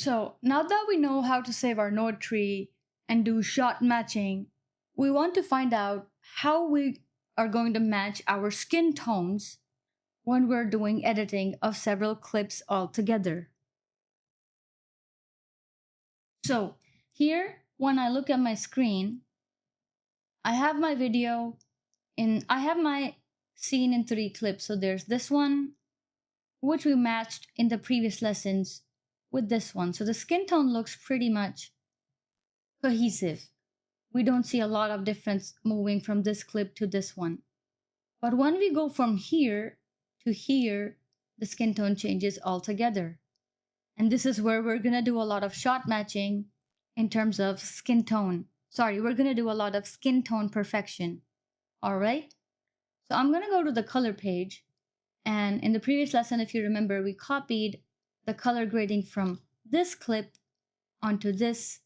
So now that we know how to save our node tree and do shot matching, we want to find out how we are going to match our skin tones when we're doing editing of several clips all together. So here, when I look at my screen, I have my video I have my scene in 3 clips. So there's this one, which we matched in the previous lessons with this one. So the skin tone looks pretty much cohesive. We don't see a lot of difference moving from this clip to this one. But when we go from here to here, the skin tone changes altogether. And this is where we're going to do a lot of shot matching in terms of skin tone. Sorry, we're going to do a lot of skin tone perfection. All right? So I'm going to go to the color page. And in the previous lesson, if you remember, we copied the color grading from this clip onto this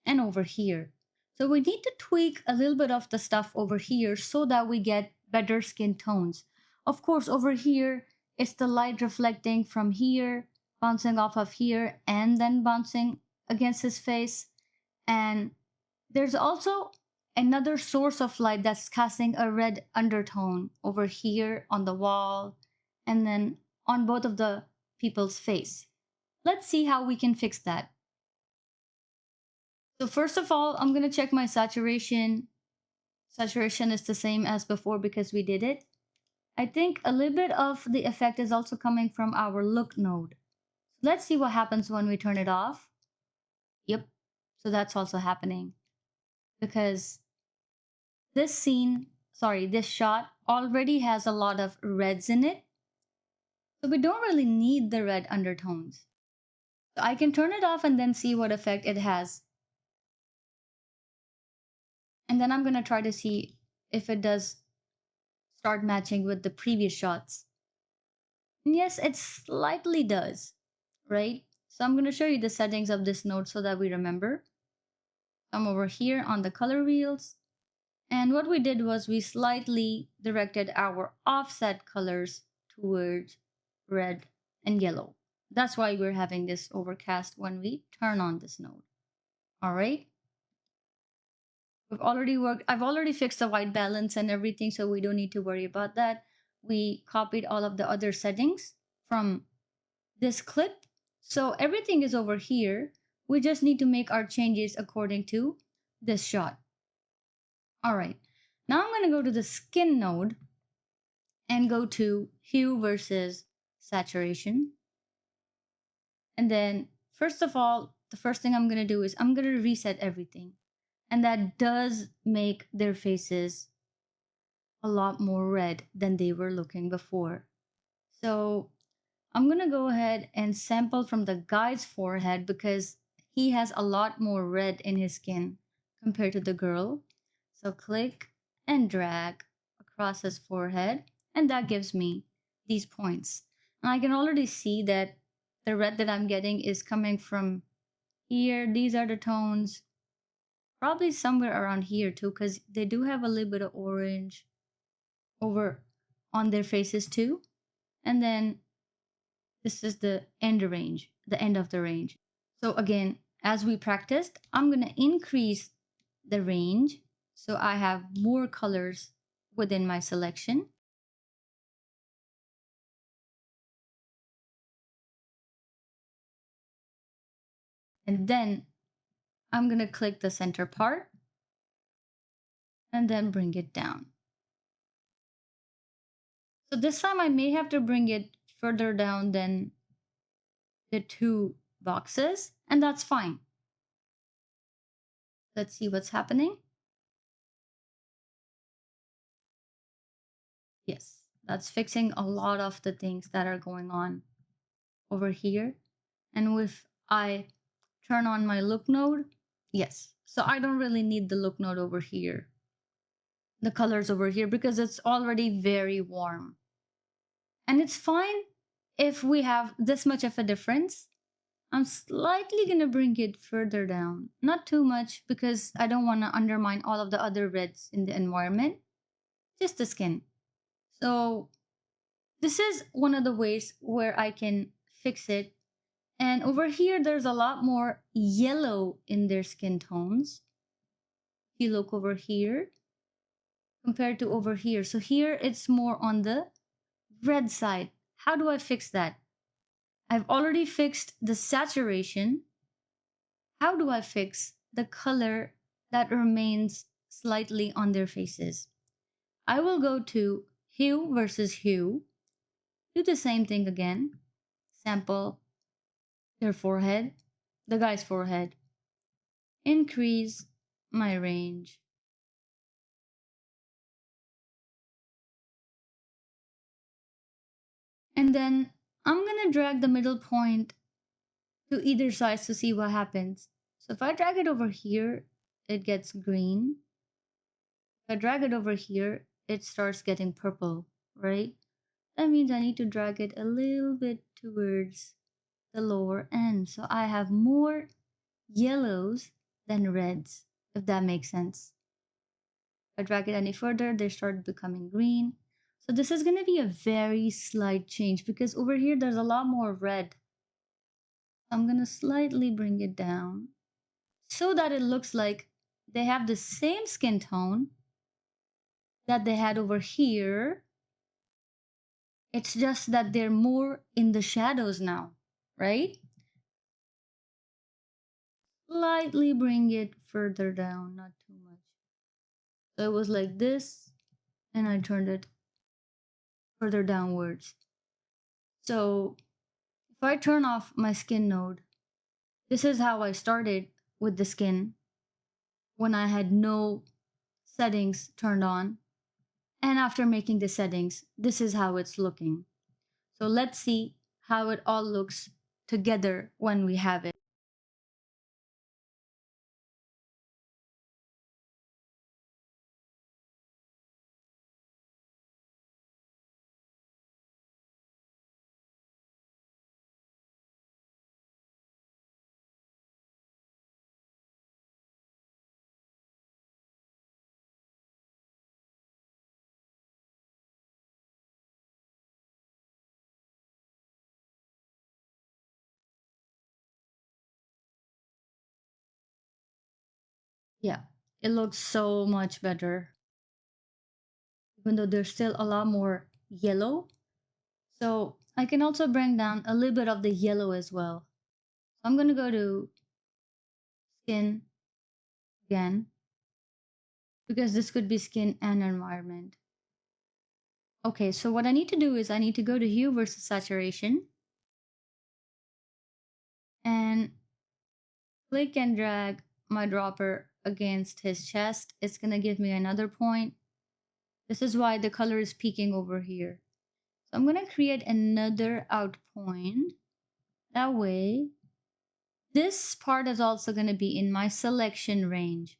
and over here. So we need to tweak a little bit of the stuff over here so that we get better skin tones. Of course, over here, it's the light reflecting from here, bouncing off of here, and then bouncing against his face. And there's also another source of light that's casting a red undertone over here on the wall and then on both of the people's face. Let's see how we can fix that. So first of all, I'm going to check my saturation. Saturation is the same as before because we did it. I think a little bit of the effect is also coming from our look node. Let's see what happens when we turn it off. Yep, so that's also happening because this shot already has a lot of reds in it. So we don't really need the red undertones. So I can turn it off and then see what effect it has. And then I'm going to try to see if it does start matching with the previous shots. And yes, it slightly does, right? So I'm going to show you the settings of this node so that we remember. I'm over here on the color wheels. And what we did was we slightly directed our offset colors towards red and yellow. That's why we're having this overcast when we turn on this node. All right. I've already fixed the white balance and everything, so we don't need to worry about that. We copied all of the other settings from this clip. So everything is over here. We just need to make our changes according to this shot. All right. Now I'm going to go to the skin node and go to hue versus saturation. And then first of all, the first thing I'm going to do is I'm going to reset everything. And that does make their faces a lot more red than they were looking before. So I'm going to go ahead and sample from the guy's forehead because he has a lot more red in his skin compared to the girl. So click and drag across his forehead, and that gives me these points. And I can already see that the red that I'm getting is coming from here. These are the tones. Probably somewhere around here too, because they do have a little bit of orange over on their faces too. And then this is the end range, the end of the range. So again, as we practiced, I'm going to increase the range so I have more colors within my selection. And then I'm going to click the center part and then bring it down. So this time I may have to bring it further down than the 2 boxes, and that's fine. Let's see what's happening. Yes, that's fixing a lot of the things that are going on over here. And if I turn on my look node, yes, so I don't really need the look node over here, the colors over here, because it's already very warm. And it's fine if we have this much of a difference. I'm slightly going to bring it further down. Not too much because I don't want to undermine all of the other reds in the environment. Just the skin. So this is one of the ways where I can fix it And over here, there's a lot more yellow in their skin tones. If you look over here compared to over here. So here it's more on the red side. How do I fix that? I've already fixed the saturation. How do I fix the color that remains slightly on their faces? I will go to hue versus hue. Do the same thing again. Sample their forehead, the guy's forehead. Increase my range. And then I'm gonna drag the middle point to either side to see what happens. So if I drag it over here, it gets green. If I drag it over here, it starts getting purple, right? That means I need to drag it a little bit towards the lower end. So I have more yellows than reds, if that makes sense. If I drag it any further, they start becoming green. So this is going to be a very slight change because over here there's a lot more red. I'm going to slightly bring it down so that it looks like they have the same skin tone that they had over here. It's just that they're more in the shadows now, right? Slightly bring it further down, not too much. So it was like this, and I turned it further downwards. So if I turn off my skin node, this is how I started with the skin when I had no settings turned on. And after making the settings, this is how it's looking. So let's see how it all looks together when we have it. Yeah, it looks so much better, even though there's still a lot more yellow. So I can also bring down a little bit of the yellow as well. So I'm going to go to skin again because this could be skin and environment. Okay, so what I need to do is I need to go to hue versus saturation and click and drag my dropper against his chest. It's going to give me another point. This is why the color is peaking over here. So I'm going to create another out point. That way, this part is also going to be in my selection range.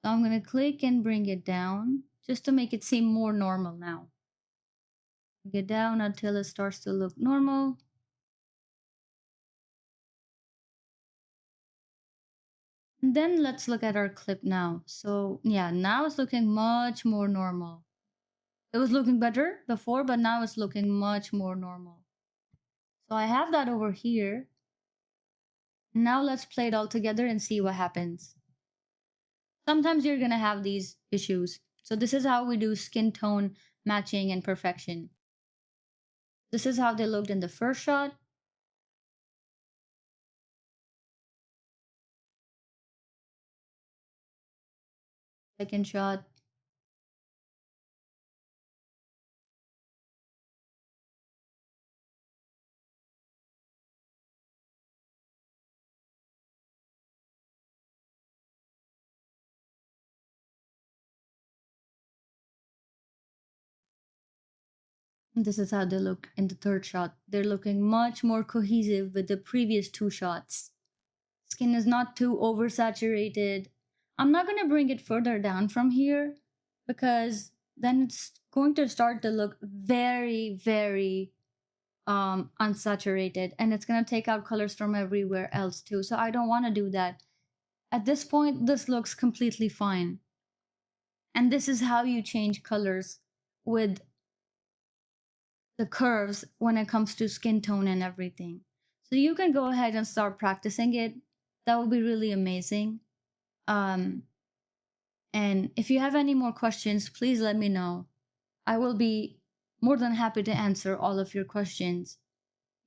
So I'm going to click and bring it down just to make it seem more normal now. Bring it down until it starts to look normal. And then let's look at our clip now. So yeah, now it's looking much more normal. It was looking better before, but now it's looking much more normal. So I have that over here. Now let's play it all together and see what happens. Sometimes you're gonna have these issues. So this is how we do skin tone matching and perfection. This is how they looked in the first shot. Second shot. And this is how they look in the third shot. They're looking much more cohesive with the previous two shots. Skin is not too oversaturated. I'm not going to bring it further down from here because then it's going to start to look very, very unsaturated, and it's going to take out colors from everywhere else too. So I don't want to do that. At this point, this looks completely fine. And this is how you change colors with the curves when it comes to skin tone and everything. So you can go ahead and start practicing it. That would be really amazing. Um, and if you have any more questions, please let me know. I will be more than happy to answer all of your questions.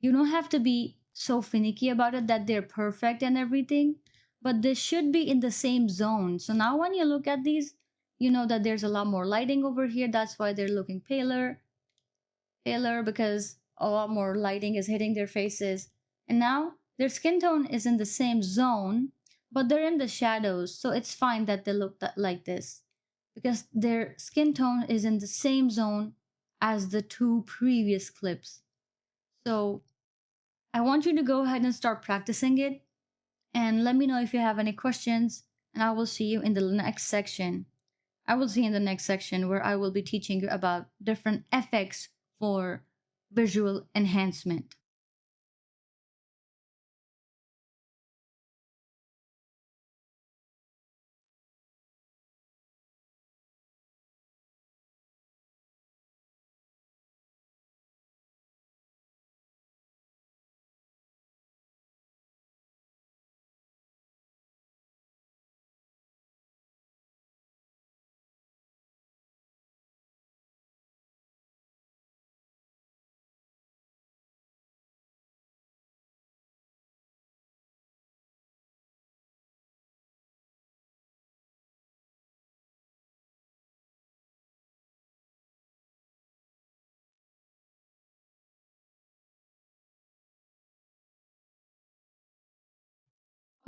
You don't have to be so finicky about it that they're perfect and everything, but they should be in the same zone. So now when you look at these, you know that there's a lot more lighting over here. That's why they're looking paler because a lot more lighting is hitting their faces. And now their skin tone is in the same zone, but they're in the shadows. So it's fine that they look like this because their skin tone is in the same zone as the two previous clips. So I want you to go ahead and start practicing it and let me know if you have any questions, and I will see you in the next section. I will see you in the next section where I will be teaching you about different effects for visual enhancement.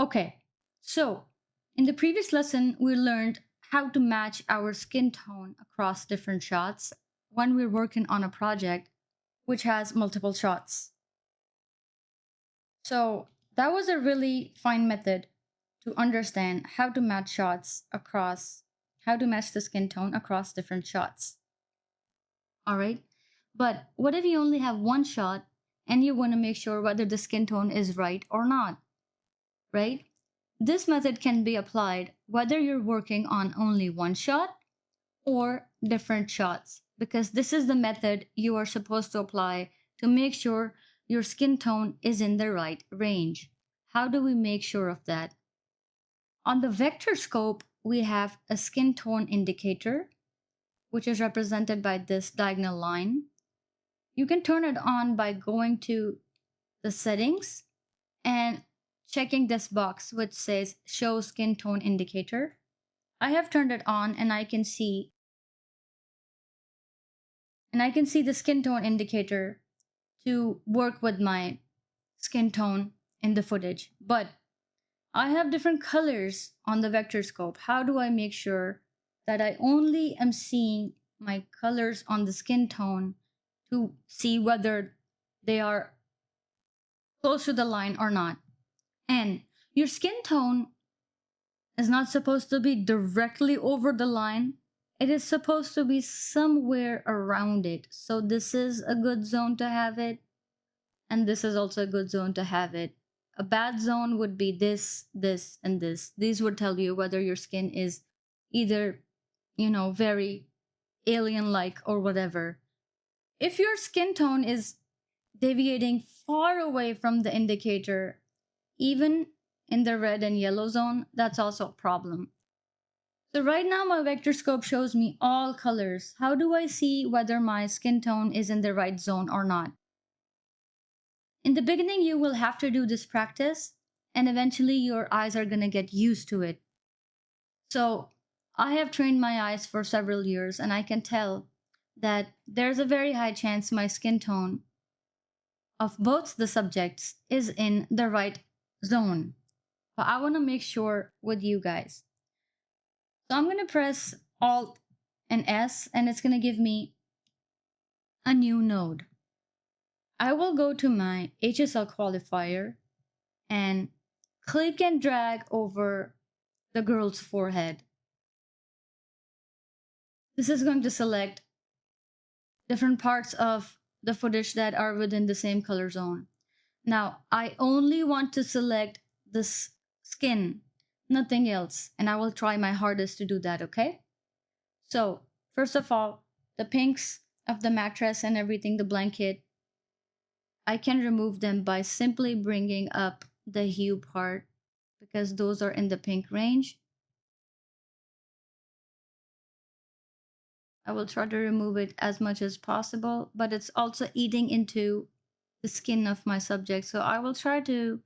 Okay, so in the previous lesson, we learned how to match our skin tone across different shots when we're working on a project which has multiple shots. So that was a really fine method to understand how to match shots across, how to match the skin tone across different shots. All right. But what if you only have one shot and you want to make sure whether the skin tone is right or not, right? This method can be applied whether you're working on only one shot or different shots, because this is the method you are supposed to apply to make sure your skin tone is in the right range. How do we make sure of that? On the vector scope, we have a skin tone indicator, which is represented by this diagonal line. You can turn it on by going to the settings and checking this box which says show skin tone indicator. I have turned it on and I can see the skin tone indicator to work with my skin tone in the footage. But I have different colors on the vector scope. How do I make sure that I only am seeing my colors on the skin tone to see whether they are close to the line or not? And your skin tone is not supposed to be directly over the line. It is supposed to be somewhere around it. So this is a good zone to have it, and this is also a good zone to have it. A bad zone would be this, this, and this. These would tell you whether your skin is either, very alien-like or whatever. If your skin tone is deviating far away from the indicator, even in the red and yellow zone, that's also a problem. So right now my vector scope shows me all colors. How do I see whether my skin tone is in the right zone or not? In the beginning, you will have to do this practice, and eventually your eyes are going to get used to it. So I have trained my eyes for several years, and I can tell that there's a very high chance my skin tone of both the subjects is in the right zone. But I want to make sure with you guys. So I'm going to press Alt and S, and it's going to give me a new node. I will go to my HSL qualifier and click and drag over the girl's forehead. This is going to select different parts of the footage that are within the same color zone. Now, I only want to select this skin, nothing else, and I will try my hardest to do that, okay? So, first of all, the pinks of the mattress and everything, the blanket, I can remove them by simply bringing up the hue part because those are in the pink range. I will try to remove it as much as possible, but it's also eating into the skin of my subject. So I will try to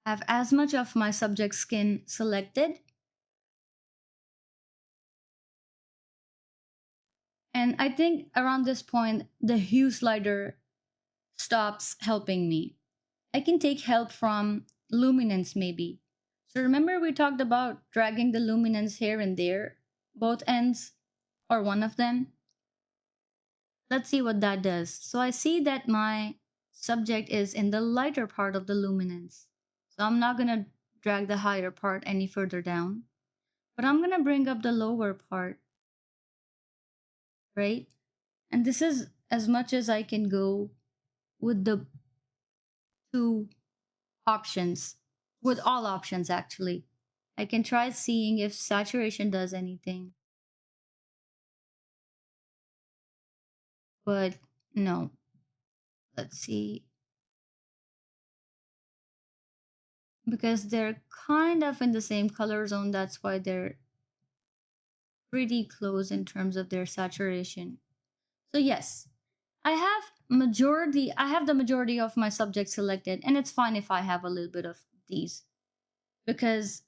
have as much of my subject's skin selected. And I think around this point, the hue slider stops helping me. I can take help from luminance maybe. So remember we talked about dragging the luminance here and there, both ends or one of them. Let's see what that does. So I see that my subject is in the lighter part of the luminance. So I'm not gonna drag the higher part any further down, but I'm gonna bring up the lower part, right? And this is as much as I can go with the two options, with all options actually. I can try seeing if saturation does anything, but no. Let's see. Because they're kind of in the same color zone, that's why they're pretty close in terms of their saturation. So yes, I have the majority of my subjects selected, and it's fine if I have a little bit of these because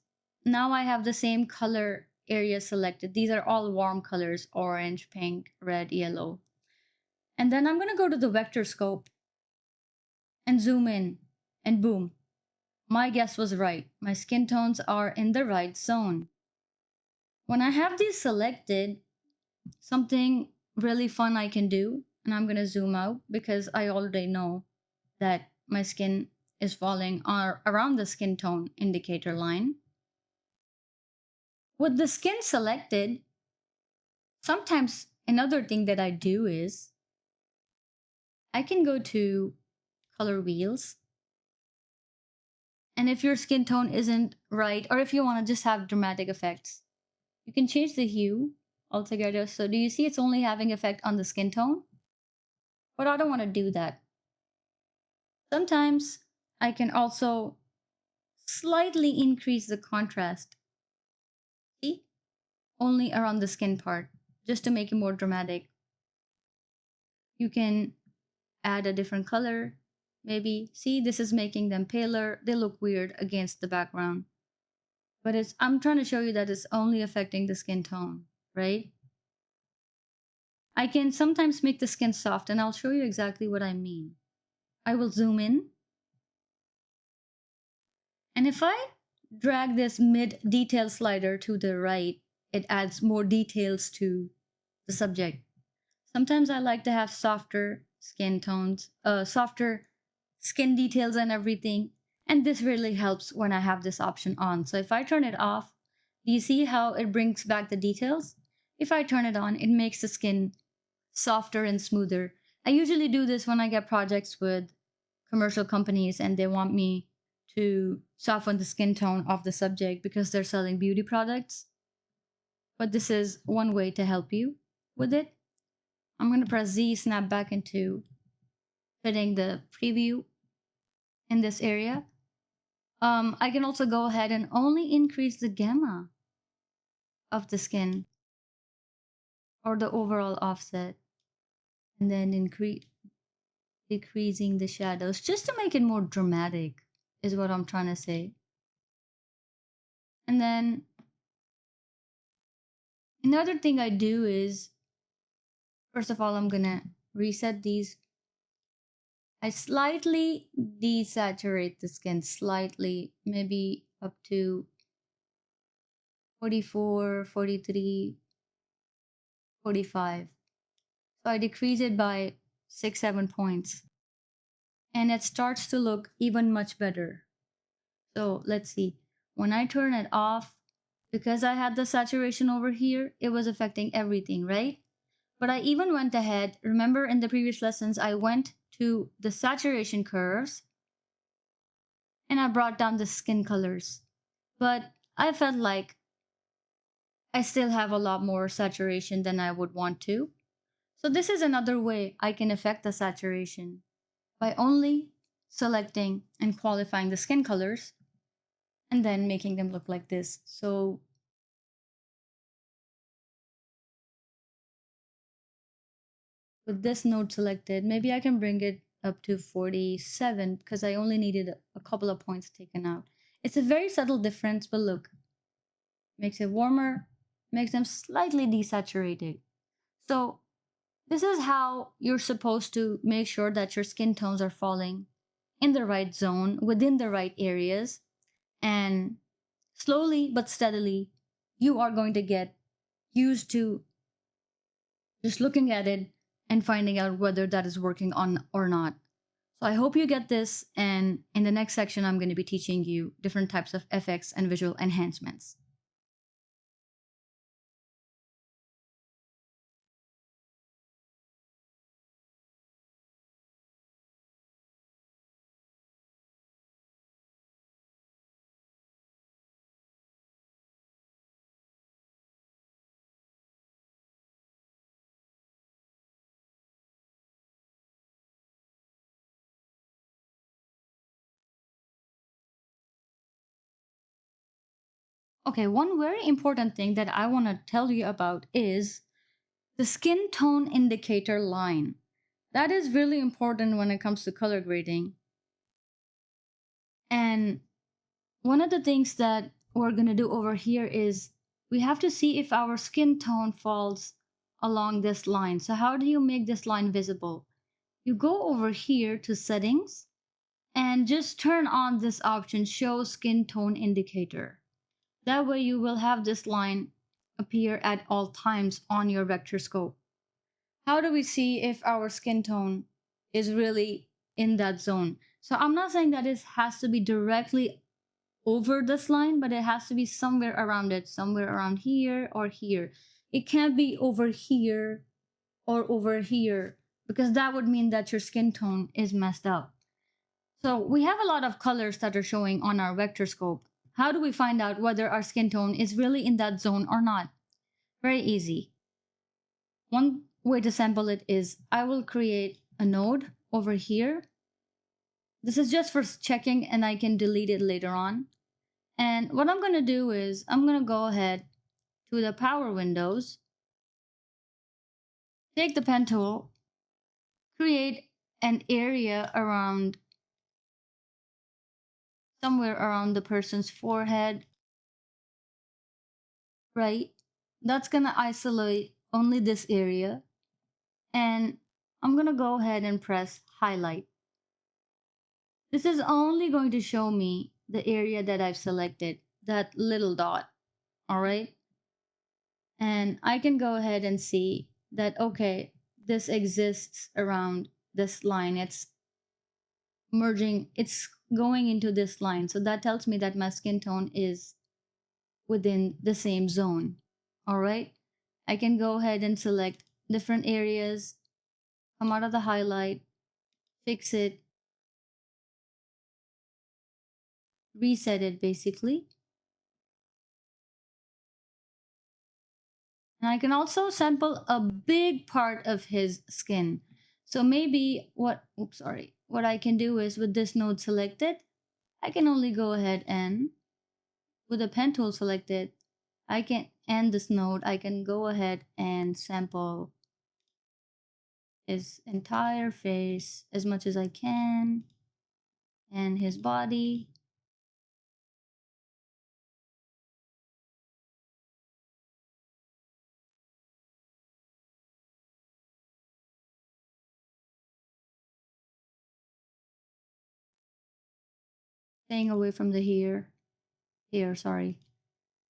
now I have the same color area selected. These are all warm colors: orange, pink, red, yellow. And then I'm going to go to the vector scope and zoom in, and boom, my guess was right. My skin tones are in the right zone. When I have these selected, something really fun I can do, and I'm going to zoom out because I already know that my skin is falling around the skin tone indicator line. With the skin selected, sometimes another thing that I do is I can go to color wheels. And if your skin tone isn't right, or if you want to just have dramatic effects, you can change the hue altogether. So do you see it's only having effect on the skin tone? But I don't want to do that. Sometimes I can also slightly increase the contrast. See? Only around the skin part, just to make it more dramatic. You can add a different color. Maybe, see, this is making them paler. They look weird against the background. But I'm trying to show you that it's only affecting the skin tone, right? I can sometimes make the skin soft, and I'll show you exactly what I mean. I will zoom in. And if I drag this mid detail slider to the right, it adds more details to the subject. Sometimes I like to have softer skin tones, softer skin details and everything. And this really helps when I have this option on. So if I turn it off, do you see how it brings back the details? If I turn it on, it makes the skin softer and smoother. I usually do this when I get projects with commercial companies and they want me to soften the skin tone of the subject because they're selling beauty products. But this is one way to help you with it. I'm going to press Z, snap back into fitting the preview in this area. I can also go ahead and only increase the gamma of the skin or the overall offset, and then decreasing the shadows just to make it more dramatic is what I'm trying to say. And then another thing I do is, first of all, I'm gonna reset these. I slightly desaturate the skin, slightly, maybe up to 44, 43, 45. So I decrease it by 6, 7 points. And it starts to look even much better. So let's see. When I turn it off, because I had the saturation over here, it was affecting everything, right? But I even went ahead, remember in the previous lessons, I went to the saturation curves and I brought down the skin colors. But I felt like I still have a lot more saturation than I would want to. So this is another way I can affect the saturation by only selecting and qualifying the skin colors and then making them look like this. So with this node selected, maybe I can bring it up to 47 because I only needed a couple of points taken out. It's a very subtle difference, but look, makes it warmer, makes them slightly desaturated. So this is how you're supposed to make sure that your skin tones are falling in the right zone, within the right areas, and slowly but steadily, you are going to get used to just looking at it and finding out whether that is working on or not. So I hope you get this, and in the next section, I'm going to be teaching you different types of effects and visual enhancements. Okay, one very important thing that I want to tell you about is the skin tone indicator line. That is really important when it comes to color grading. And one of the things that we're going to do over here is we have to see if our skin tone falls along this line. So how do you make this line visible? You go over here to settings and just turn on this option, show skin tone indicator. That way you will have this line appear at all times on your vector scope. How do we see if our skin tone is really in that zone? So I'm not saying that it has to be directly over this line, but it has to be somewhere around it, somewhere around here or here. It can't be over here or over here because that would mean that your skin tone is messed up. So we have a lot of colors that are showing on our vector scope. How do we find out whether our skin tone is really in that zone or not? Very easy. One way to sample it is I will create a node over here. This is just for checking and I can delete it later on. And what I'm going to do is I'm going to go ahead to the power windows, take the pen tool, create an area around somewhere around the person's forehead, right? That's going to isolate only this area. And I'm going to go ahead and press highlight. This is only going to show me the area that I've selected, that little dot, all right? And I can go ahead and see that, okay, this exists around this line. It's merging, it's going into this line. So that tells me that my skin tone is within the same zone, all right? I can go ahead and select different areas, come out of the highlight, fix it, reset it basically. And I can also sample a big part of his skin. So maybe what I can do is with this node selected, I can only go ahead and with the pen tool selected, I can end this node. I can go ahead and sample his entire face as much as I can and his body. Staying away from the here, sorry.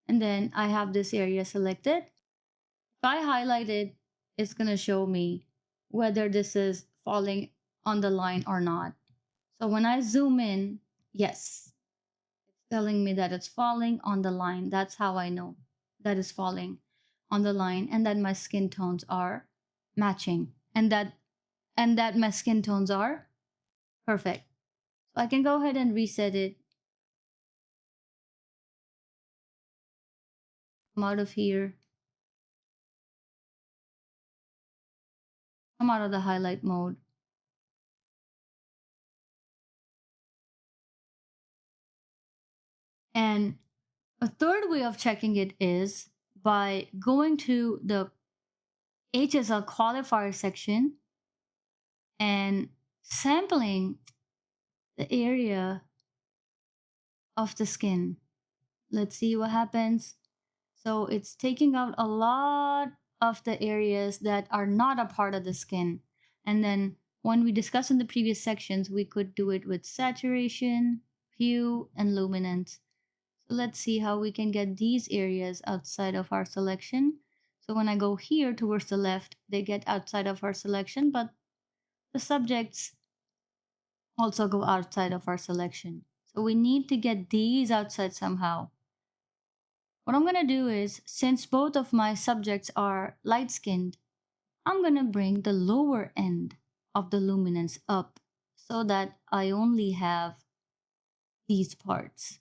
And then I have this area selected. If I highlight it, it's going to show me whether this is falling on the line or not. So when I zoom in, yes, it's telling me that it's falling on the line. That's how I know that it's falling on the line and that my skin tones are matching and that my skin tones are perfect. So I can go ahead and reset it. Come out of here. Come out of the highlight mode. And a third way of checking it is by going to the HSL qualifier section and sampling the area of the skin. Let's see what happens. So it's taking out a lot of the areas that are not a part of the skin. And then when we discussed in the previous sections, we could do it with saturation, hue, and luminance. So let's see how we can get these areas outside of our selection. So when I go here towards the left, they get outside of our selection, but the subjects also go outside of our selection. So we need to get these outside somehow. What I'm going to do is, since both of my subjects are light-skinned, I'm going to bring the lower end of the luminance up so that I only have these parts.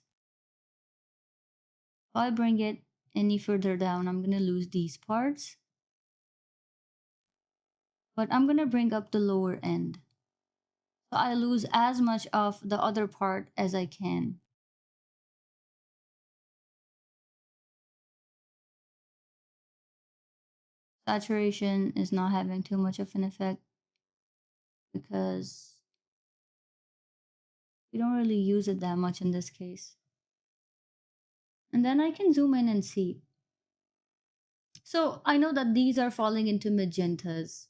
If I bring it any further down, I'm going to lose these parts. But I'm going to bring up the lower end, so I lose as much of the other part as I can. Saturation is not having too much of an effect because we don't really use it that much in this case. And then I can zoom in and see. So I know that these are falling into magentas,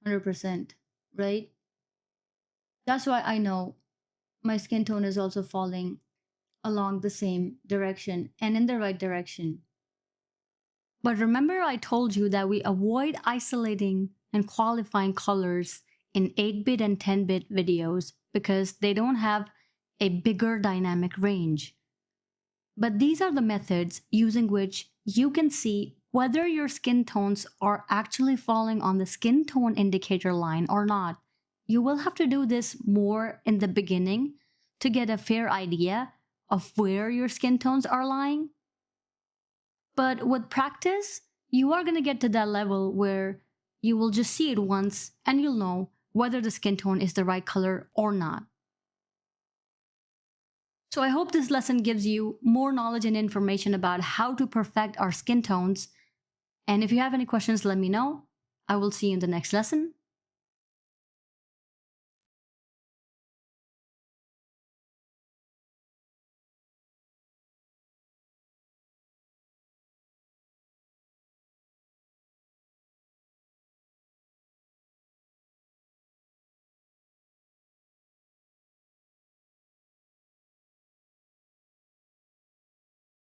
100%, right? That's why I know my skin tone is also falling along the same direction and in the right direction. But remember I told you that we avoid isolating and qualifying colors in 8-bit and 10-bit videos because they don't have a bigger dynamic range. But these are the methods using which you can see whether your skin tones are actually falling on the skin tone indicator line or not. You will have to do this more in the beginning to get a fair idea of where your skin tones are lying. But with practice, you are going to get to that level where you will just see it once and you'll know whether the skin tone is the right color or not. So I hope this lesson gives you more knowledge and information about how to perfect our skin tones. And if you have any questions, let me know. I will see you in the next lesson.